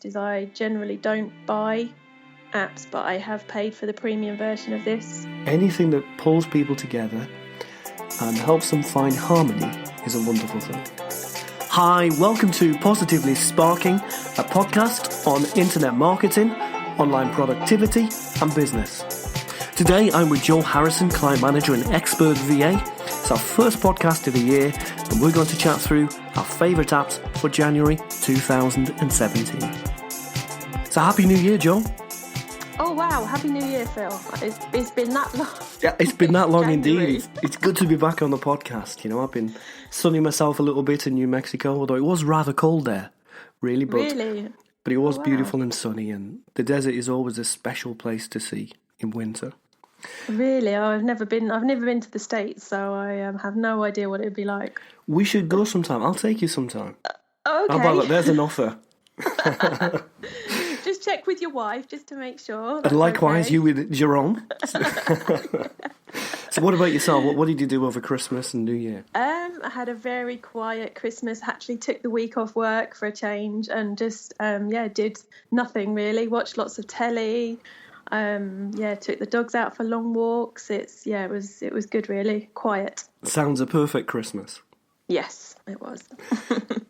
is I generally don't buy apps, but I have paid for the premium version of this. Anything that pulls people together and helps them find harmony is a wonderful thing. Hi, welcome to Positively Sparking, a podcast on internet marketing, online productivity and business. Today I'm with Joel Harrison, client manager and expert VA. It's our first podcast of the year and we're going to chat through our favourite apps for January 2017. So happy New Year, Joel. Oh wow, happy New Year, Phil. It's been that long. Yeah, it's been that long January. indeed. It's good to be back on the podcast. You know, I've been sunning myself a little bit in New Mexico, although it was rather cold there, really. But it was beautiful and sunny, and the desert is always a special place to see in winter. Really, I've never been to the States, so I have no idea what it would be like. We should go sometime. I'll take you sometime. Okay. How about that? There's an offer. Just check with your wife just to make sure. And likewise, okay. you with Jerome. So what about yourself? What did you do over Christmas and New Year? I had a very quiet Christmas. Actually took the week off work for a change and just did nothing really. Watched lots of telly. Took the dogs out for long walks. It was good really. Quiet. Sounds a perfect Christmas. Yes, it was.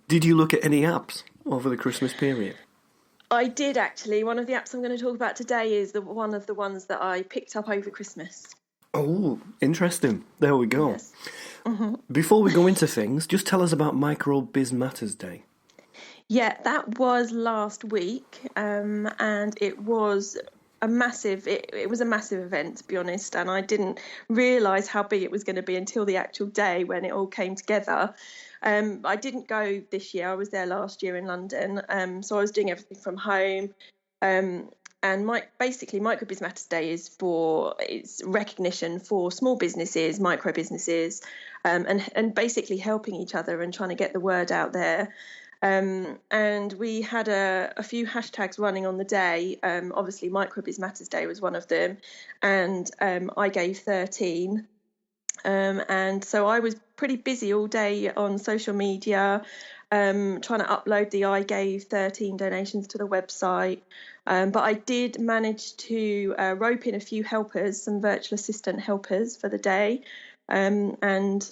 Did you look at any apps over the Christmas period? I did actually. One of the apps I'm going to talk about today is one of the ones that I picked up over Christmas. Oh, interesting. There we go. Yes. Mm-hmm. Before we go into things, just tell us about Micro Biz Matters Day. Yeah, that was last week, and it was a massive. It was a massive event, to be honest, and I didn't realise how big it was going to be until the actual day when it all came together. I didn't go this year. I was there last year in London, so I was doing everything from home. And Micro Biz Matters Day is it's recognition for small businesses, micro businesses, and basically helping each other and trying to get the word out there. And we had a few hashtags running on the day. Obviously, Micro Biz Matters Day was one of them, and I gave 13. And so I was pretty busy all day on social media, trying to upload the I gave 13 donations to the website. But I did manage to rope in a few helpers, some virtual assistant helpers for the day. It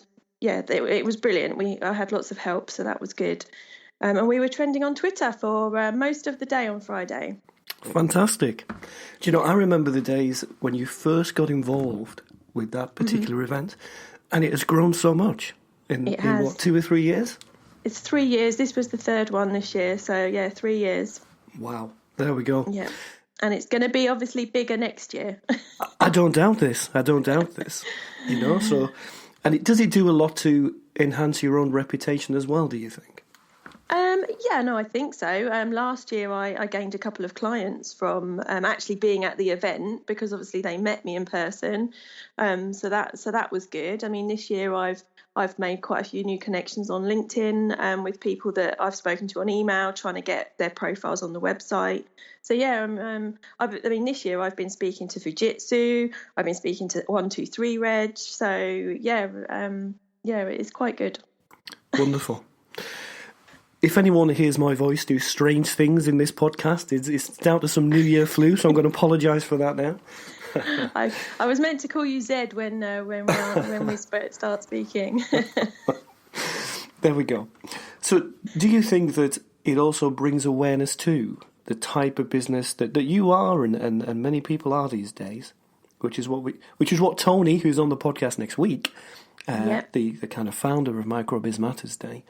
was brilliant. I had lots of help, so that was good. And we were trending on Twitter for most of the day on Friday. Fantastic. Do you know, I remember the days when you first got involved with that particular event, and it has grown so much in what, 2 or 3 years? It's 3 years. This was the third one this year, so 3 years. Wow, there we go. Yeah, and it's going to be obviously bigger next year. I don't doubt this. You know, so, and does it do a lot to enhance your own reputation as well, do you think? I think so. Last year I gained a couple of clients from actually being at the event, because obviously they met me in person. So that was good. I mean, this year I've made quite a few new connections on LinkedIn with people that I've spoken to on email, trying to get their profiles on the website. So this year I've been speaking to Fujitsu, I've been speaking to 123 Reg. So it's quite good. Wonderful. If anyone hears my voice do strange things in this podcast, it's down to some New Year flu, so I'm going to apologise for that now. I was meant to call you Zed when we start speaking. There we go. So do you think that it also brings awareness to the type of business that you are and many people are these days, which is what Tony, who's on the podcast next week, the kind of founder of Micro Biz Matters Day,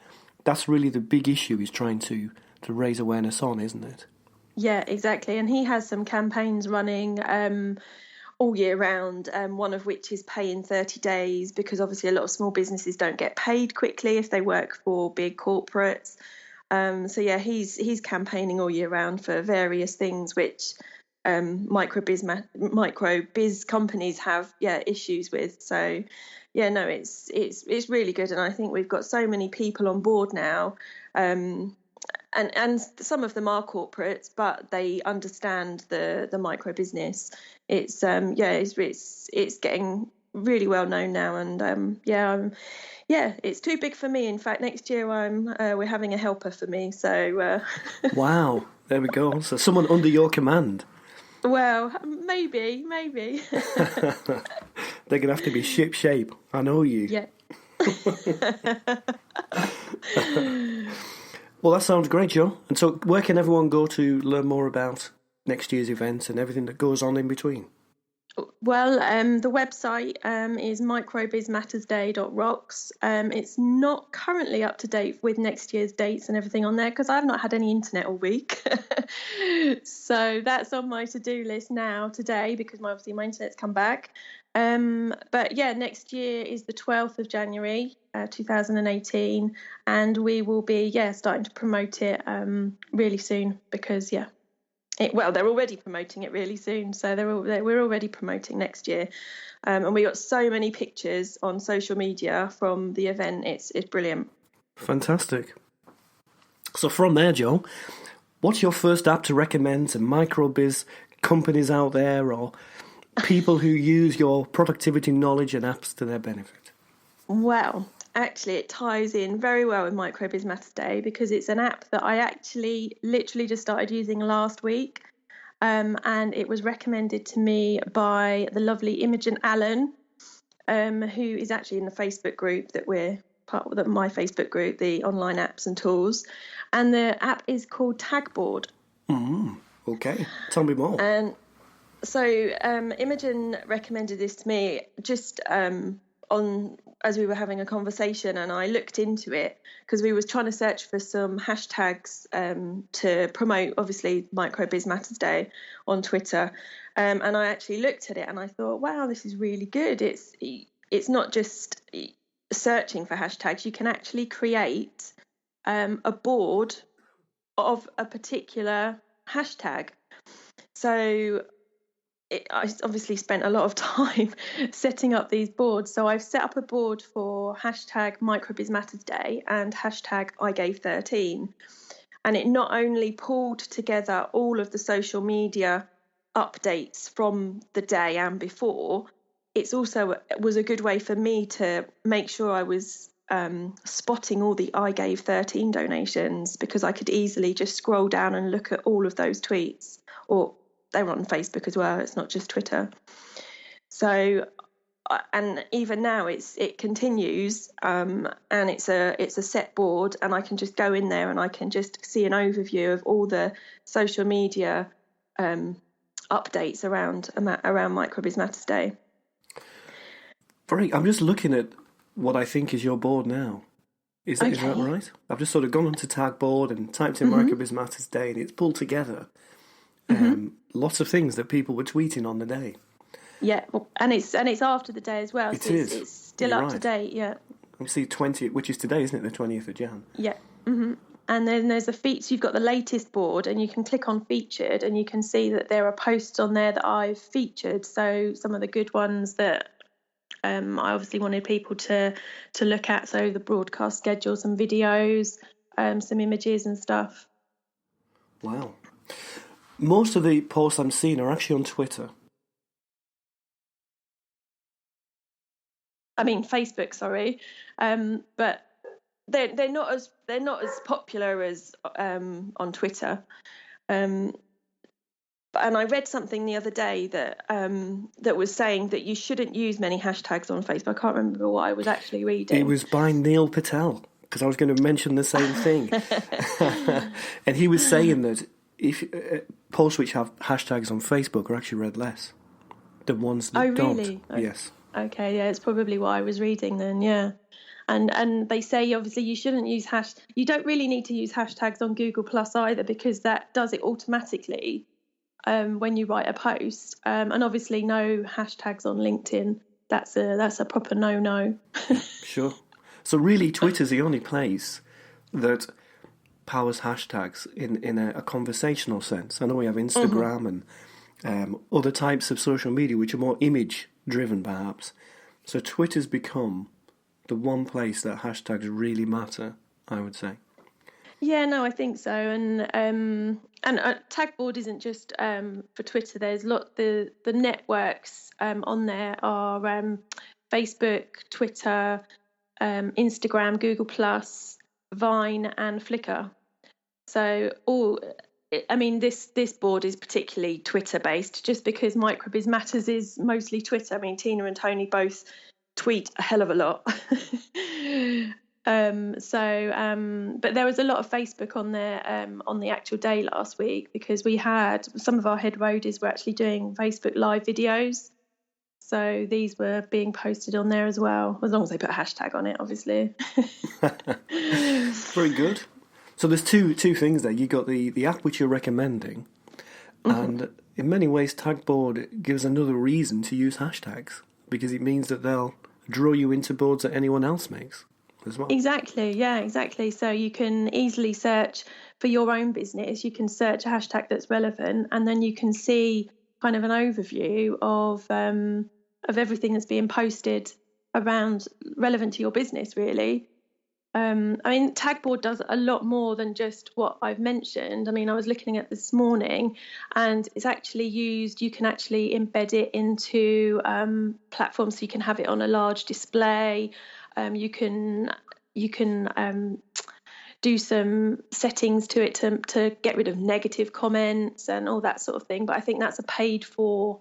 that's really the big issue he's trying to raise awareness on, isn't it? Yeah, exactly. And he has some campaigns running all year round, one of which is pay in 30 days, because obviously a lot of small businesses don't get paid quickly if they work for big corporates. He's campaigning all year round for various things which micro biz companies have issues with. So it's really good, and I think we've got so many people on board now, and some of them are corporates, but they understand the micro business. It's getting really well known now, and it's too big for me. In fact, next year we're having a helper for me. So wow, There we go. So someone under your command. Well, maybe. They're going to have to be ship shape. I know you. Yeah. Well, that sounds great, Joe. And so where can everyone go to learn more about next year's events and everything that goes on in between? Well, the website is microbizmattersday.rocks. It's not currently up to date with next year's dates and everything on there because I've not had any internet all week. So that's on my to-do list now today because obviously my internet's come back. But yeah, next year is the 12th of January, 2018, and we will be starting to promote it really soon because they're already promoting it really soon, so we're already promoting next year, and we got so many pictures on social media from the event. It's brilliant. Fantastic. So from there, Joe, what's your first app to recommend to microbiz companies out there or people who use your productivity knowledge and apps to their benefit? Well, actually, it ties in very well with Microbiz Matters Day because it's an app that I actually literally just started using last week. And it was recommended to me by the lovely Imogen Allen, who is actually in the Facebook group that we're part of, my Facebook group, the online apps and tools. And the app is called Tagboard. Okay, tell me more. And so Imogen recommended this to me just as we were having a conversation, and I looked into it because we was trying to search for some hashtags to promote, obviously, Microbiz Matters Day on Twitter. And I actually looked at it and I thought, wow, this is really good. It's not just searching for hashtags. You can actually create a board of a particular hashtag. So I obviously spent a lot of time setting up these boards. So I've set up a board for hashtag Microbiz Matters Day and hashtag I Gave 13. And it not only pulled together all of the social media updates from the day and before, it was a good way for me to make sure I was spotting all the I Gave 13 donations, because I could easily just scroll down and look at all of those tweets, or they were on Facebook as well. It's not just Twitter. So, and even now it continues, and it's a set board, and I can just go in there and I can just see an overview of all the social media updates around Microbiz Matters Day. I'm just looking at what I think is your board now. Is that right? I've just sort of gone onto Tagboard and typed in Microbiz Matters Day, and it's pulled together lots of things that people were tweeting on the day. Yeah, and it's after the day as well. It's still up to date. Yeah. Obviously 20, which is today, isn't it? The 20th of Jan. Yeah. Mm-hmm. And then there's you've got the latest board, and you can click on featured, and you can see that there are posts on there that I've featured. So some of the good ones that I obviously wanted people to look at. So the broadcast schedule, some videos, some images and stuff. Wow. Most of the posts I'm seeing are actually on Twitter. I mean Facebook, sorry, but they're not as popular as on Twitter. And I read something the other day that was saying that you shouldn't use many hashtags on Facebook. I can't remember what I was actually reading. It was by Neil Patel, because I was going to mention the same thing. And he was saying that if posts which have hashtags on Facebook are actually read less than ones that don't. Really? Yes. Okay, yeah, it's probably what I was reading then, yeah. And they say obviously you shouldn't use you don't really need to use hashtags on Google Plus either, because that does it automatically when you write a post. And obviously no hashtags on LinkedIn. That's a proper no. Sure. So really Twitter's the only place that powers hashtags in a conversational sense. I know we have Instagram and other types of social media which are more image driven perhaps. So Twitter's become the one place that hashtags really matter, I would say. Yeah, no, I think so. And Tagboard isn't just for Twitter. There's the networks on there are Facebook, Twitter, Instagram, Google Plus, Vine, and Flickr. So I mean, this board is particularly Twitter based, just because Microbiz Matters is mostly Twitter. I mean, Tina and Tony both tweet a hell of a lot. But there was a lot of Facebook on there on the actual day last week, because we had some of our head roadies were actually doing Facebook live videos. So these were being posted on there as well, as long as they put a hashtag on it, obviously. Very good. So there's two things there. You got the app which you're recommending, and in many ways Tagboard gives another reason to use hashtags, because it means that they'll draw you into boards that anyone else makes as well. Exactly, yeah, exactly. So you can easily search for your own business. You can search a hashtag that's relevant, and then you can see kind of an overview of everything that's being posted around relevant to your business, really. I mean, Tagboard does a lot more than just what I've mentioned. I mean, I was looking at this morning, and it's actually used, you can actually embed it into platforms, so you can have it on a large display. You can do some settings to it to get rid of negative comments and all that sort of thing. But I think that's a paid for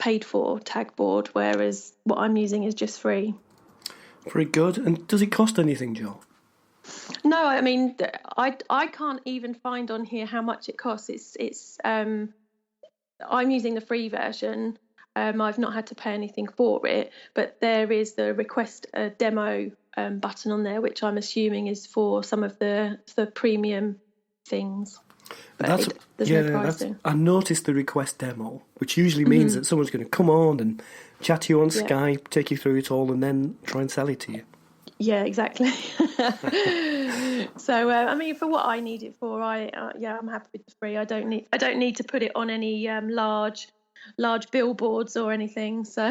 Tagboard, whereas what I'm using is just free. Very good. And does it cost anything, Joel? No, I mean, I can't even find on here how much it costs. It's I'm using the free version. I've not had to pay anything for it, but there is the request a demo button on there, which I'm assuming is for some of the premium things. But there's no pricing. I noticed the request demo, which usually means that someone's going to come on and chat to you on Skype, take you through it all, and then try and sell it to you. Yeah, exactly. So, I mean, for what I need it for, I'm happy with the free. I don't need to put it on any large billboards or anything. So,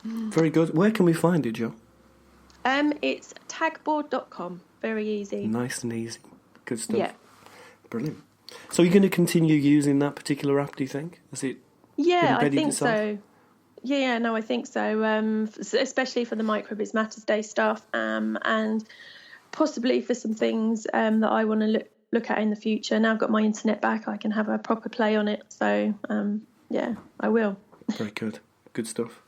very good. Where can we find it, Joe? It's tagboard.com. Very easy. Nice and easy. Good stuff. Yeah. Brilliant. So you're going to continue using that particular app, do you think? Is it? Yeah, I think so. Yeah, no, I think so. Especially for the Microbiz Matters Day stuff, and possibly for some things that I want to look at in the future. Now I've got my internet back, I can have a proper play on it. So, yeah, I will. Very good. Good stuff.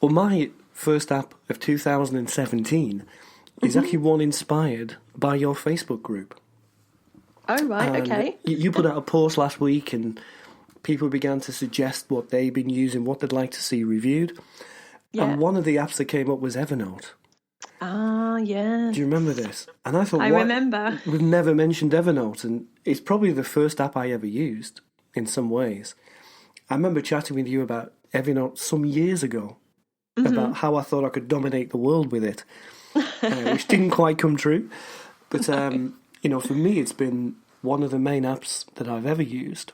Well, my first app of 2017 is actually one inspired by your Facebook group. Oh, right, and okay. You put out a post last week, and people began to suggest what they've been using, what they'd like to see reviewed. Yeah. And one of the apps that came up was Evernote. Ah, yeah. Do you remember this? And I thought, I remember. We've never mentioned Evernote, and it's probably the first app I ever used in some ways. I remember chatting with you about Evernote some years ago, about how I thought I could dominate the world with it, which didn't quite come true. But, for me, it's been one of the main apps that I've ever used.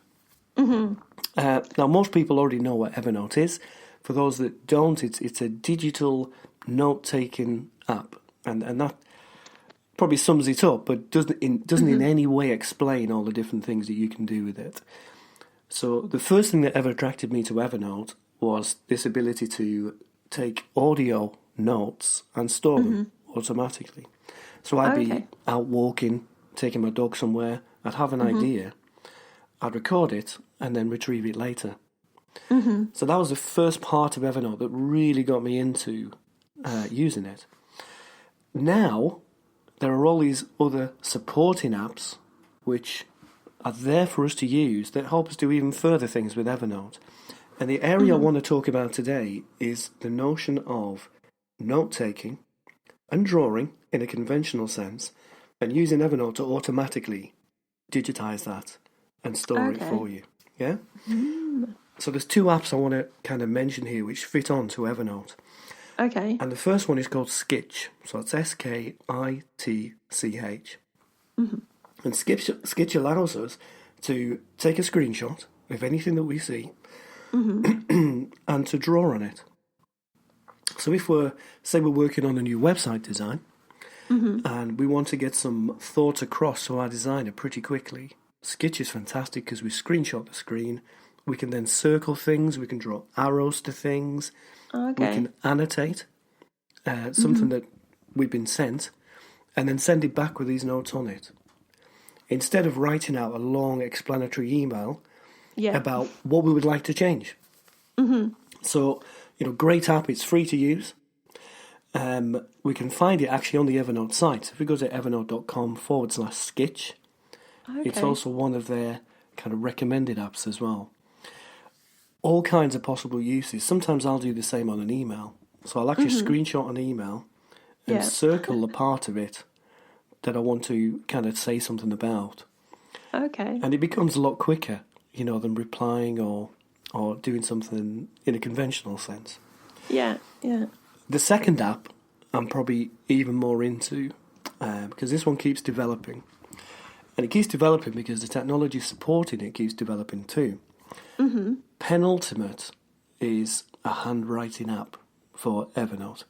Now, most people already know what Evernote is. For those that don't, it's a digital note-taking app, and that probably sums it up, but doesn't in any way explain all the different things that you can do with it. So the first thing that ever attracted me to Evernote was this ability to take audio notes and store them automatically. So I'd be out walking, taking my dog somewhere, I'd have an idea, I'd record it, and then retrieve it later. So that was the first part of Evernote that really got me into using it. Now, there are all these other supporting apps which are there for us to use that help us do even further things with Evernote. And the area I want to talk about today is the notion of note-taking and drawing in a conventional sense, and using Evernote to automatically digitize that and store it for you. Yeah? So there's two apps I want to kind of mention here which fit onto Evernote. Okay. And the first one is called Skitch. So it's Skitch. And Skitch allows us to take a screenshot of anything that we see and to draw on it. So if we're working on a new website design and we want to get some thoughts across to our designer pretty quickly, Skitch is fantastic because we screenshot the screen. We can then circle things. We can draw arrows to things. Okay. We can annotate something that we've been sent. and then send it back with these notes on it. Instead of writing out a long explanatory email about what we would like to change. So, great app, it's free to use. We can find it actually on the Evernote site. If we go to evernote.com/sketch, it's also one of their kind of recommended apps as well. All kinds of possible uses. Sometimes I'll do the same on an email. So I'll actually screenshot an email and circle the part of it that I want to kind of say something about. Okay. And it becomes a lot quicker, than replying or doing something in a conventional sense. Yeah. The second app I'm probably even more into because this one keeps developing. And it keeps developing because the technology supporting it keeps developing too. Penultimate is a handwriting app for Evernote.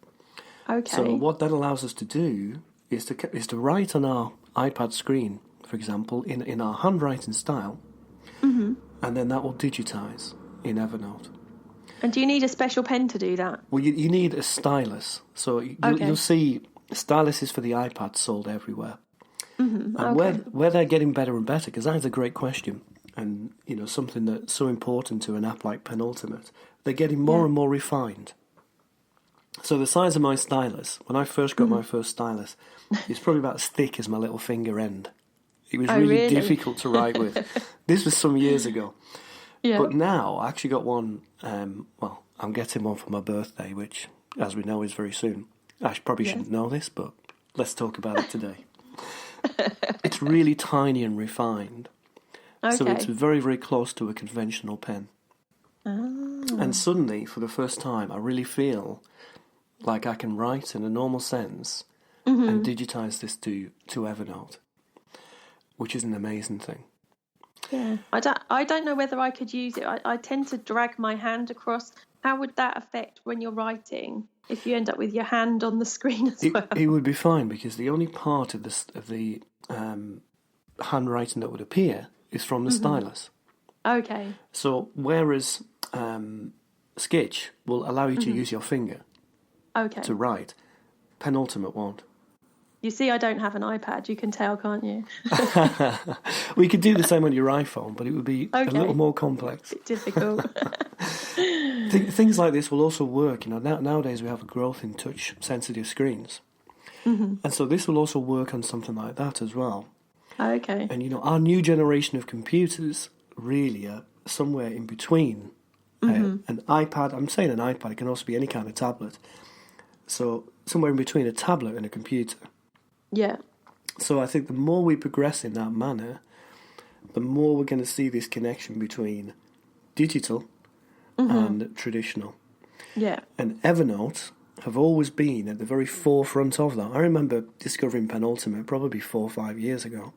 Okay. So what that allows us to do is to write on our iPad screen, for example, in our handwriting style, and then that will digitize in Evernote. And do you need a special pen to do that? Well, you need a stylus. So you'll see styluses for the iPad sold everywhere. And where they're getting better and better, because that is a great question, and something that's so important to an app like Penultimate, they're getting more and more refined. So the size of my stylus, when I first got my first stylus, it's probably about as thick as my little finger end. It was really difficult to write with. This was some years ago. Yeah. But now I actually got one, I'm getting one for my birthday, which, as we know, is very soon. I probably shouldn't know this, but let's talk about it today. It's really tiny and refined. Okay. So it's very, very close to a conventional pen. Oh. And suddenly, for the first time, I really feel like I can write in a normal sense and digitize this to Evernote, which is an amazing thing. Yeah, I don't know whether I could use it. I tend to drag my hand across. How would that affect when you're writing? If you end up with your hand on the screen as well? It would be fine, because the only part of the handwriting that would appear is from the stylus. Okay. So whereas Sketch will allow you to use your finger to write, Penultimate won't. You see, I don't have an iPad. You can tell, can't you? We could do the same on your iPhone, but it would be a little more complex. Bit difficult. Things like this will also work. Nowadays we have a growth in touch-sensitive screens. And so this will also work on something like that as well. Okay. And, our new generation of computers really are somewhere in between an iPad. I'm saying an iPad, it can also be any kind of tablet. So somewhere in between a tablet and a computer. Yeah. So I think the more we progress in that manner, the more we're going to see this connection between digital and traditional. Yeah. And Evernote have always been at the very forefront of that. I remember discovering Penultimate probably 4 or 5 years ago.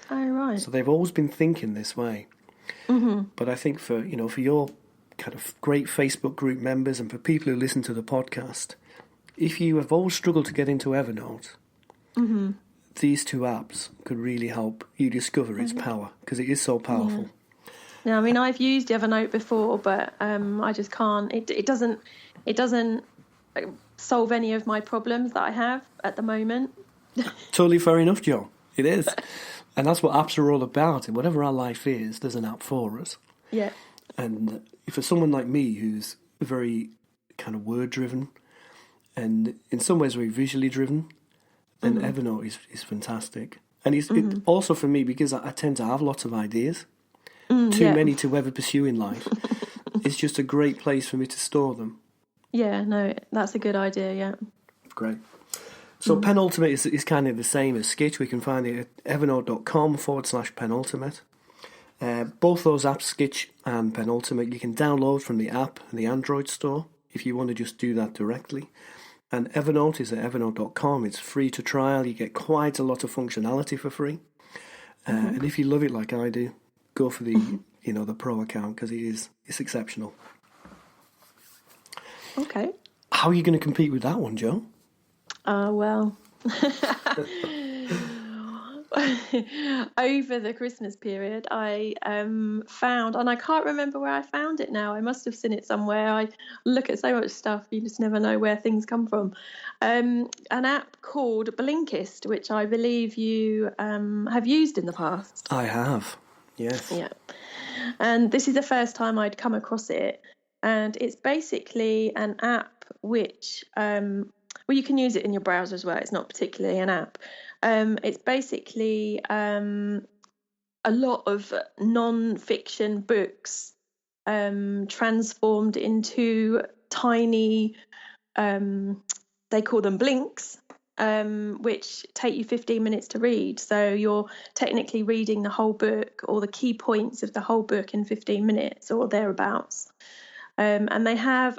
Oh, right. So they've always been thinking this way. But I think for your kind of great Facebook group members and for people who listen to the podcast, if you have always struggled to get into Evernote, these two apps could really help you discover its power, because it is so powerful. Yeah, I mean, I've used Evernote before, but I just can't. It doesn't solve any of my problems that I have at the moment. Totally fair enough, Joe. It is. And that's what apps are all about. And whatever our life is, there's an app for us. Yeah. And for someone like me who's very kind of word-driven and in some ways very visually driven, then Evernote is fantastic. And it also for me, because I tend to have lots of ideas, too many to ever pursue in life, it's just a great place for me to store them. Yeah, no, that's a good idea, yeah. Great. So Penultimate is kind of the same as Sketch. We can find it at evernote.com/penultimate. Both those apps, Sketch and Penultimate, you can download from the app and the Android store if you want to just do that directly. And Evernote is at evernote.com. It's free to trial. You get quite a lot of functionality for free. And if you love it like I do, go for the the Pro account, because it's exceptional. Okay. How are you going to compete with that one, Joe? Well, over the Christmas period, I found, and I can't remember where I found it now. I must have seen it somewhere. I look at so much stuff, you just never know where things come from. An app called Blinkist, which I believe you have used in the past. I have, yes. Yeah. And this is the first time I'd come across it. And it's basically an app which, you can use it in your browser as well. It's not particularly an app. It's basically a lot of non-fiction books transformed into tiny, they call them blinks, which take you 15 minutes to read. So you're technically reading the whole book or the key points of the whole book in 15 minutes or thereabouts. And they have,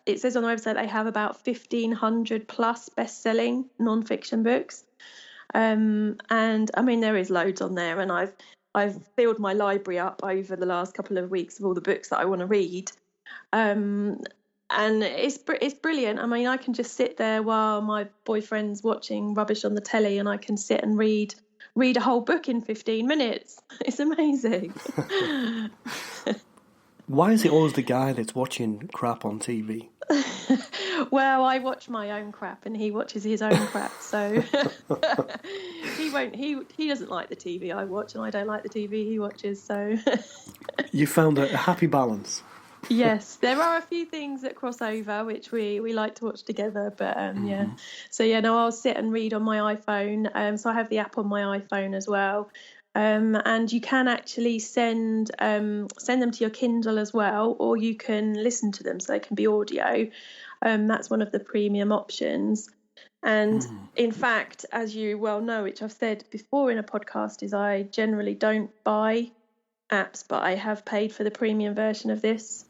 it says on the website, they have about 1,500 plus best-selling non-fiction books. And I mean, there is loads on there, and I've filled my library up over the last couple of weeks of all the books that I want to read. And it's brilliant. I mean, I can just sit there while my boyfriend's watching rubbish on the telly, and I can sit and read a whole book in 15 minutes. It's amazing. Why is it always the guy that's watching crap on TV? Well, I watch my own crap and he watches his own crap, so he doesn't like the TV I watch and I don't like the TV he watches, so You found a happy balance. Yes, there are a few things that cross over which we like to watch together, but yeah. So yeah, no, I'll sit and read on my iPhone. So I have the app on my iPhone as well. And you can actually send them to your Kindle as well, or you can listen to them, so they can be audio. That's one of the premium options. And in fact, as you well know, which I've said before in a podcast, is I generally don't buy apps, but I have paid for the premium version of this.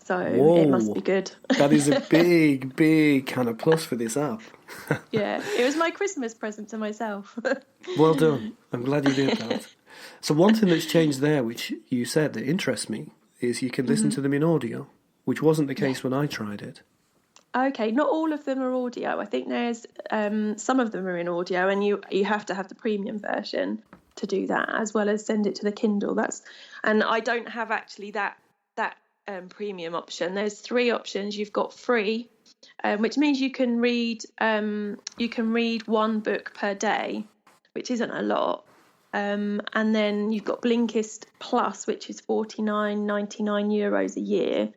So It must be good. That is a big, big kind of plus for this app. Yeah, it was my Christmas present to myself. Well done. I'm glad you did that. So one thing that's changed there, which you said that interests me, is you can listen to them in audio, which wasn't the case when I tried it. Okay, not all of them are audio. I think there's some of them are in audio, and you have to have the premium version to do that, as well as send it to the Kindle. And I don't have actually that premium option. There's 3 options. You've got free, which means you can read one book per day, which isn't a lot. And then you've got Blinkist Plus, which is €49.99 a year.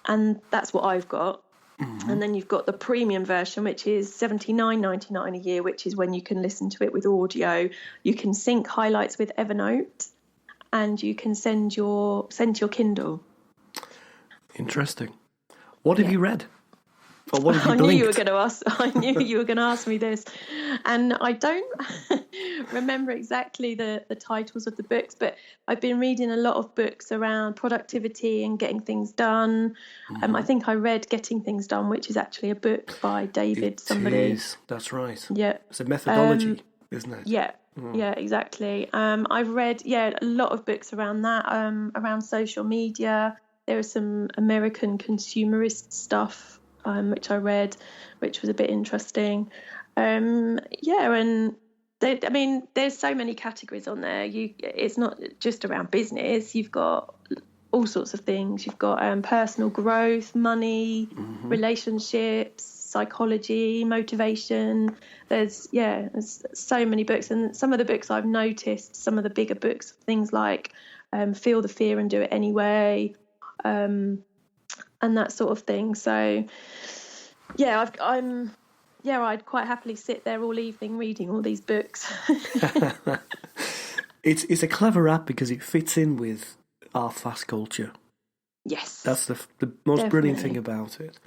And that's what I've got. And then you've got the premium version, which is $79.99 a year, which is when you can listen to it with audio. You can sync highlights with Evernote, and you can send your Kindle. Interesting. What have you read? Or what have you I blinked? knew you were going to ask me this, and I don't remember exactly the titles of the books, but I've been reading a lot of books around productivity and getting things done. I think I read Getting Things Done, which is actually a book by David somebody. It is. That's right. Yeah. It's a methodology, isn't it? Yeah. Yeah, exactly. I've read a lot of books around that, around social media. There was some American consumerist stuff which I read, which was a bit interesting. And there's so many categories on there. It's not just around business. You've got all sorts of things. You've got personal growth, money, relationships, psychology, motivation. There's so many books, and some of the books I've noticed, some of the bigger books, things like Feel the Fear and Do It Anyway, and that sort of thing. So I'd quite happily sit there all evening reading all these books. It's a clever app because it fits in with our fast culture. Yes, that's the most brilliant thing about it.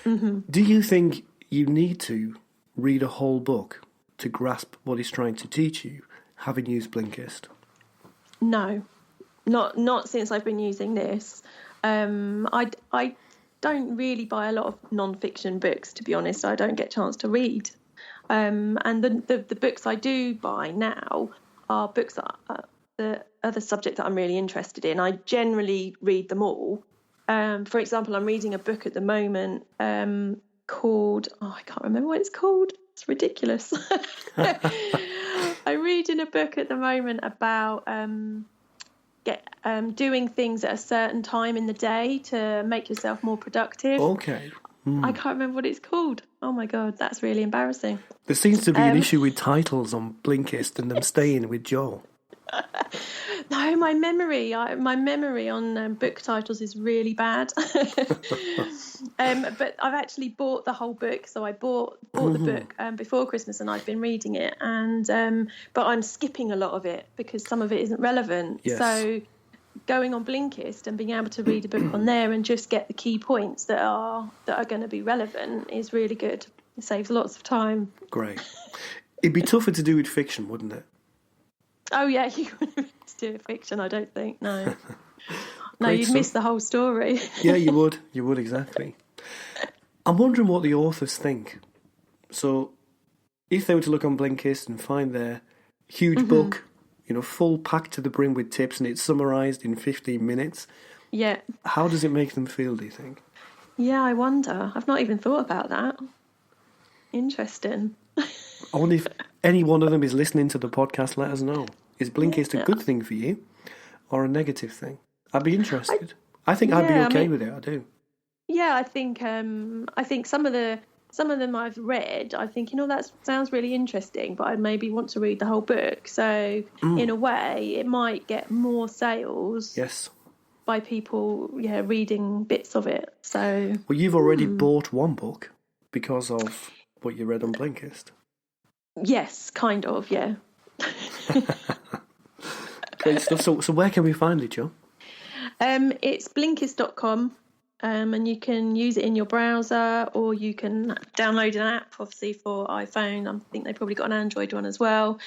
Do you think you need to read a whole book to grasp what it's trying to teach you, having used Blinkist? No, not since I've been using this. I don't really buy a lot of non-fiction books, to be honest. I don't get a chance to read. And the books I do buy now are books that are the subject that I'm really interested in. I generally read them all. For example, I'm reading a book at the moment called, I can't remember what it's called. It's ridiculous. I'm reading a book at the moment about doing things at a certain time in the day to make yourself more productive. Okay. I can't remember what it's called. Oh my God, that's really embarrassing. There seems to be an issue with titles on Blinkist and them staying with Joel. No, my memory on book titles is really bad. But I've actually bought the whole book. So I bought the book before Christmas, and I've been reading it. And but I'm skipping a lot of it because some of it isn't relevant. Yes. So going on Blinkist and being able to read a book on there and just get the key points that are going to be relevant is really good. It saves lots of time. Great. It'd be tougher to do with fiction, wouldn't it? Oh yeah, you wouldn't do a fiction, I don't think. No, no, Great you'd stuff. miss the whole story. Yeah, you would. You would, exactly. I'm wondering what the authors think. So, if they were to look on Blinkist and find their huge book, full packed to the brim with tips, and it's summarised in 15 minutes, Yeah. how does it make them feel, do you think? Yeah, I wonder. I've not even thought about that. Interesting. I wonder if any one of them is listening to the podcast. Let us know. Is Blinkist a good thing for you or a negative thing? I'd be interested. I think I'd be okay with it. I do. Yeah, I think some of them I've read, I think, that sounds really interesting, but I maybe want to read the whole book. So in a way, it might get more sales. Yes. By people, reading bits of it. So. Well, you've already bought one book because of what you read on Blinkist. Yes, kind of, yeah. Great stuff. So where can we find it, Joe? It's Blinkist.com, and you can use it in your browser, or you can download an app, obviously, for iPhone. I think they've probably got an Android one as well.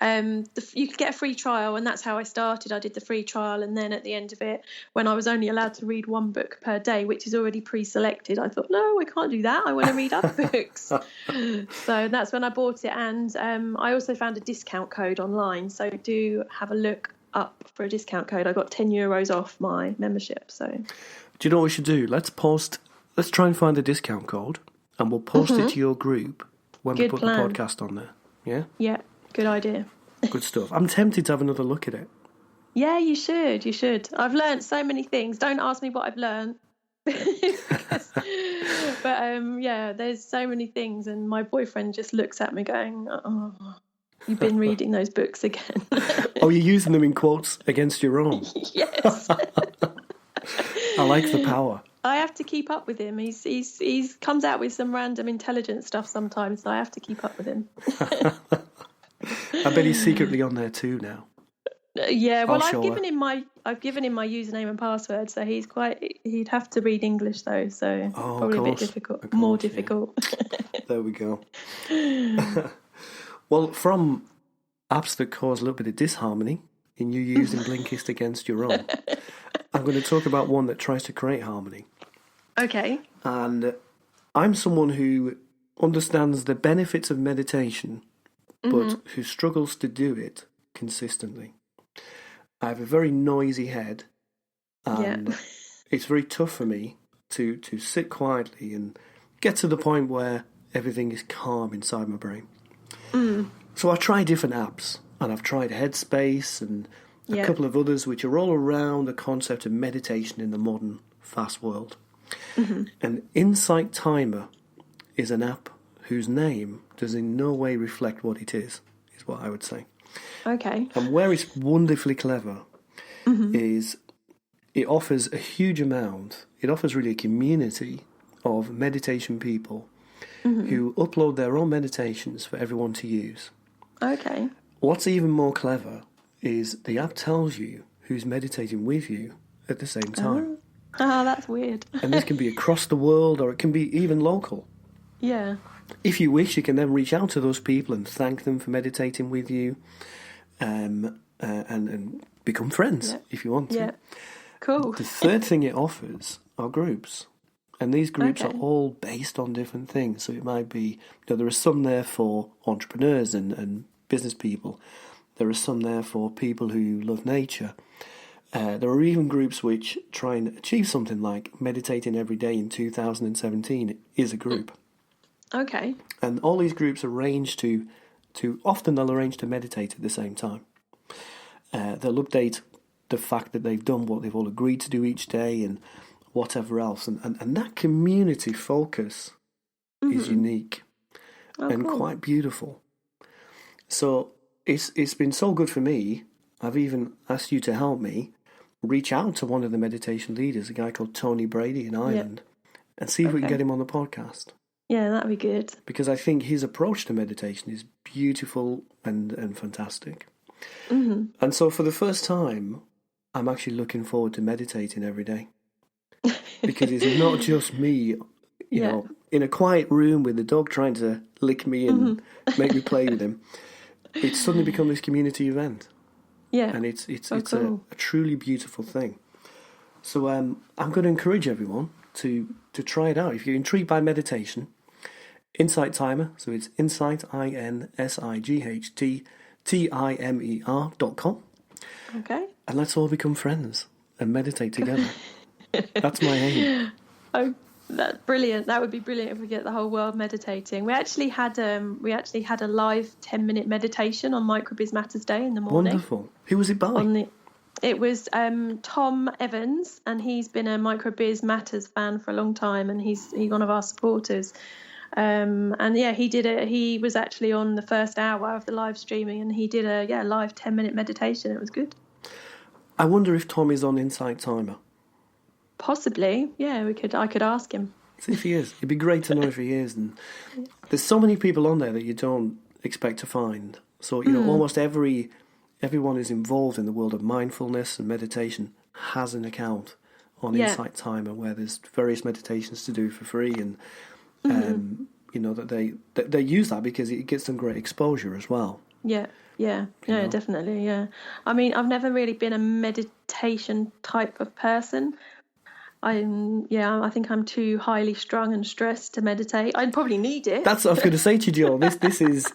You can get a free trial, and that's how I started. I did the free trial, and then at the end of it, when I was only allowed to read one book per day, which is already pre-selected, I thought, no, I can't do that. I want to read other books. So that's when I bought it, and I also found a discount code online, so do have a look up for a discount code. I got €10 off my membership. So do you know what we should do? Let's try and find the discount code, and we'll post it to your group when we put the podcast on there. Yeah? Yeah, good idea. Good stuff. I'm tempted to have another look at it. Yeah, you should. I've learnt so many things. Don't ask me what I've learnt. But there's so many things, and my boyfriend just looks at me going, oh, you've been reading those books again. Oh, you're using them in quotes against your own. Yes. I like the power. I have to keep up with him. He's comes out with some random intelligent stuff sometimes, so I have to keep up with him. I bet he's secretly on there too now. Yeah, well, I've given him my username and password, so he'd have to read English though, so probably a bit difficult, more difficult. Yeah. There we go. Well, from apps that cause a little bit of disharmony in you using Blinkist against your own, I'm going to talk about one that tries to create harmony. Okay. And I'm someone who understands the benefits of meditation, but who struggles to do it consistently. I have a very noisy head, and it's very tough for me to sit quietly and get to the point where everything is calm inside my brain. So I try different apps, and I've tried Headspace and a couple of others which are all around the concept of meditation in the modern fast world. And Insight Timer is an app whose name does in no way reflect what it is what I would say. Okay. And where it's wonderfully clever is it offers a huge amount, it offers really a community of meditation people who upload their own meditations for everyone to use. Okay. What's even more clever is the app tells you who's meditating with you at the same time. Oh, that's weird. And this can be across the world, or it can be even local. Yeah. If you wish, you can then reach out to those people and thank them for meditating with you, and become friends if you want to. Yeah. Cool. The third thing it offers are groups. And these groups are all based on different things. So it might be, there are some there for entrepreneurs and business people. There are some there for people who love nature. There are even groups which try and achieve something like meditating every day in 2017 is a group. Okay. And all these groups are ranged to often they'll arrange to meditate at the same time. They'll update the fact that they've done what they've all agreed to do each day and whatever else. And that community focus is unique and quite beautiful. So it's been so good for me. I've even asked you to help me reach out to one of the meditation leaders, a guy called Tony Brady in Ireland, and see if we can get him on the podcast. Yeah, that'd be good. Because I think his approach to meditation is beautiful and fantastic. And so for the first time, I'm actually looking forward to meditating every day. Because it's not just me, you know, in a quiet room with the dog trying to lick me and make me play with him. It's suddenly become this community event. Yeah. And it's cool. a truly beautiful thing. So I'm going to encourage everyone to try it out. If you're intrigued by meditation, Insight Timer, so it's Insight, INSIGHT-TIMER.com. Okay. And let's all become friends and meditate together. That's my aim. Oh, that's brilliant. That would be brilliant if we get the whole world meditating. We actually had a live 10-minute meditation on Microbiz Matters Day in the morning. Wonderful. Who was it by? It was Tom Evans, and he's been a Microbiz Matters fan for a long time, and he's one of our supporters. And yeah, he was actually on the first hour of the live streaming, and he did a live 10-minute meditation. It was good. I wonder if Tom is on Insight Timer. Possibly, yeah. I could ask him. See if he is. It'd be great to know if he is. And there's so many people on there that you don't expect to find. So you know, almost everyone who's involved in the world of mindfulness and meditation has an account on Insight Timer where there's various meditations to do for free, and you know that they use that because it gets them great exposure as well. Yeah, definitely. Yeah, I mean, I've never really been a meditation type of person. I think I'm too highly strung and stressed to meditate. I'd probably need it. That's what I was going to say to you, Jill. This is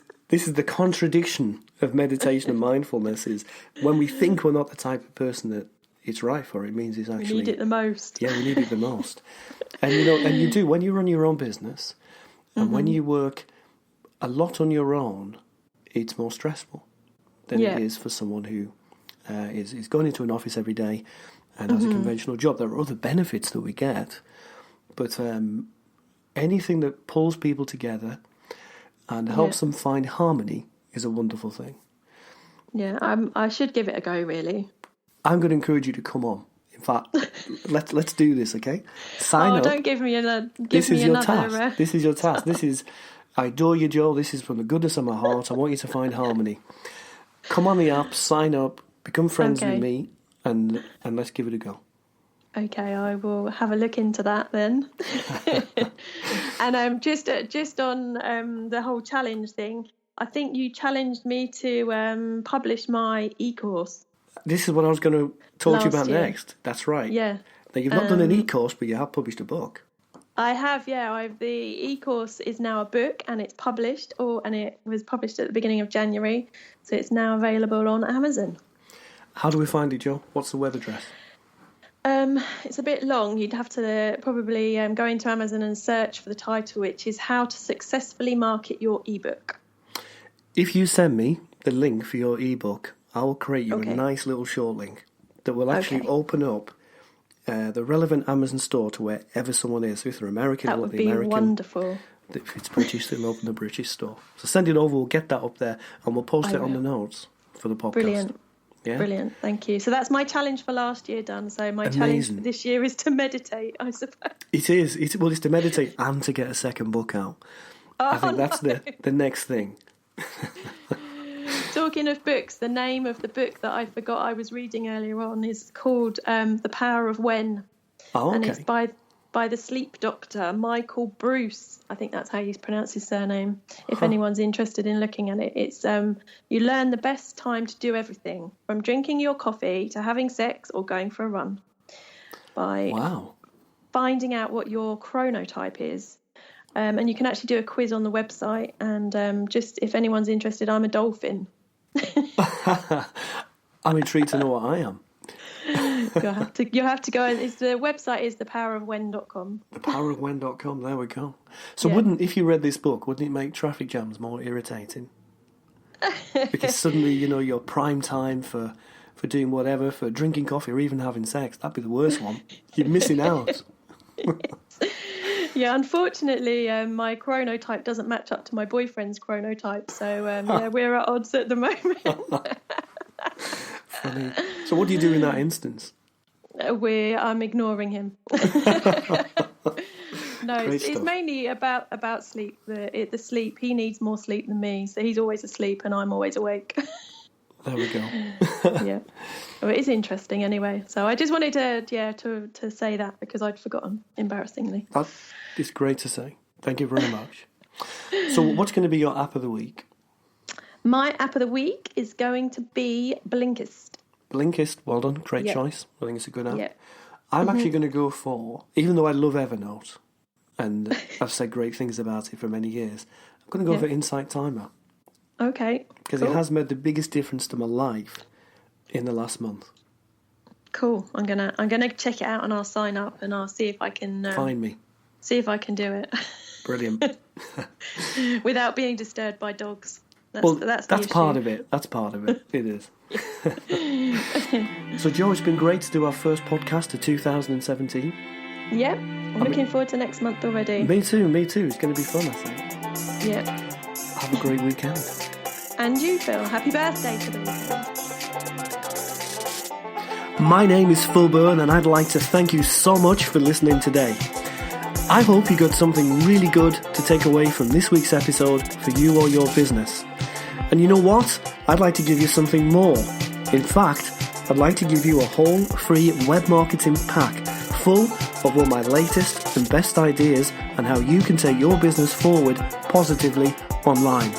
the contradiction of meditation and mindfulness. Is when we think we're not the type of person that it's right for, it means it's actually... We need it the most. Yeah, we need it the most. And you know, and you do, when you run your own business, and when you work a lot on your own, it's more stressful than it is for someone who is going into an office every day and has a conventional job. There are other benefits that we get, but anything that pulls people together and helps them find harmony is a wonderful thing. Yeah, I should give it a go, really. I'm going to encourage you to come on. In fact, let's do this, okay? Sign up. Don't give me another. This is your task. This is your task. This is, I adore you, Joel. This is from the goodness of my heart. I want you to find harmony. Come on the app, sign up, become friends with me, and let's give it a go. Okay, I will have a look into that then. And just on the whole challenge thing, I think you challenged me to publish my e-course. This is what I was going to talk to you about next. That's right. Yeah. Now, you've not done an e-course, but you have published a book. I have, yeah. The e-course is now a book, and it's published, and it was published at the beginning of January, so it's now available on Amazon. How do we find it, Joe? What's the web address? It's a bit long. You'd have to probably go into Amazon and search for the title, which is How to Successfully Market Your eBook. If you send me the link for your ebook, I will create you a nice little short link that will actually open up the relevant Amazon store to wherever someone is. So if they're American, that would be wonderful. If it's British, they'll open the British store. So send it over, we'll get that up there, and we'll post it on the notes for the podcast. Brilliant. Yeah? Brilliant, thank you. So that's my challenge for last year done. So my challenge for this year is to meditate, I suppose. It is. It's to meditate and to get a second book out. I think that's the next thing. Talking of books, the name of the book that I forgot I was reading earlier on is called The Power of When. Oh, okay. And it's by the sleep doctor, Michael Bruce. I think that's how you pronounce his surname. If anyone's interested in looking at it, it's you learn the best time to do everything, from drinking your coffee to having sex or going for a run, by finding out what your chronotype is. And you can actually do a quiz on the website. And just if anyone's interested, I'm a dolphin. I'm intrigued to know what I am. You have to go. The website is thepowerofwhen.com. Thepowerofwhen.com. There we go. So, if you read this book, wouldn't it make traffic jams more irritating? Because suddenly, your prime time for doing whatever, for drinking coffee or even having sex, that'd be the worst one. You're missing out. Yeah, unfortunately, my chronotype doesn't match up to my boyfriend's chronotype, so yeah, we're at odds at the moment. Funny. So what do you do in that instance? I'm ignoring him. No, it's mainly about sleep. The sleep. He needs more sleep than me, so he's always asleep and I'm always awake. There we go. Yeah, well, it is interesting anyway. So I just wanted to say that because I'd forgotten, embarrassingly. That is great to say. Thank you very much. So what's going to be your app of the week? My app of the week is going to be Blinkist. Blinkist, well done, great choice. I think it's a good app. Yeah. I'm actually going to go for, even though I love Evernote, and I've said great things about it for many years, I'm going to go for Insight Timer. Okay. Because it has made the biggest difference to my life in the last month. Cool. I'm gonna check it out and I'll sign up and I'll see if I can find me. See if I can do it. Brilliant. Without being disturbed by dogs. That's part of it. That's part of it. It is. So, Jo, it's been great to do our first podcast of 2017. Yeah, I'm looking forward to next month already. Me too. It's going to be fun, I think. Yeah. Have a great weekend. And you, Phil. Happy birthday for the weekend. My name is Phil Byrne and I'd like to thank you so much for listening today. I hope you got something really good to take away from this week's episode for you or your business. And you know what? I'd like to give you something more. In fact, I'd like to give you a whole free web marketing pack full of all my latest and best ideas on how you can take your business forward positively online.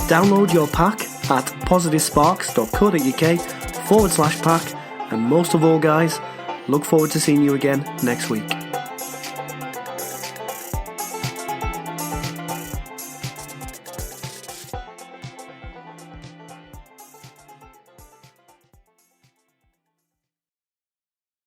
Download your pack at positivesparks.co.uk/pack, and most of all, guys, look forward to seeing you again next week.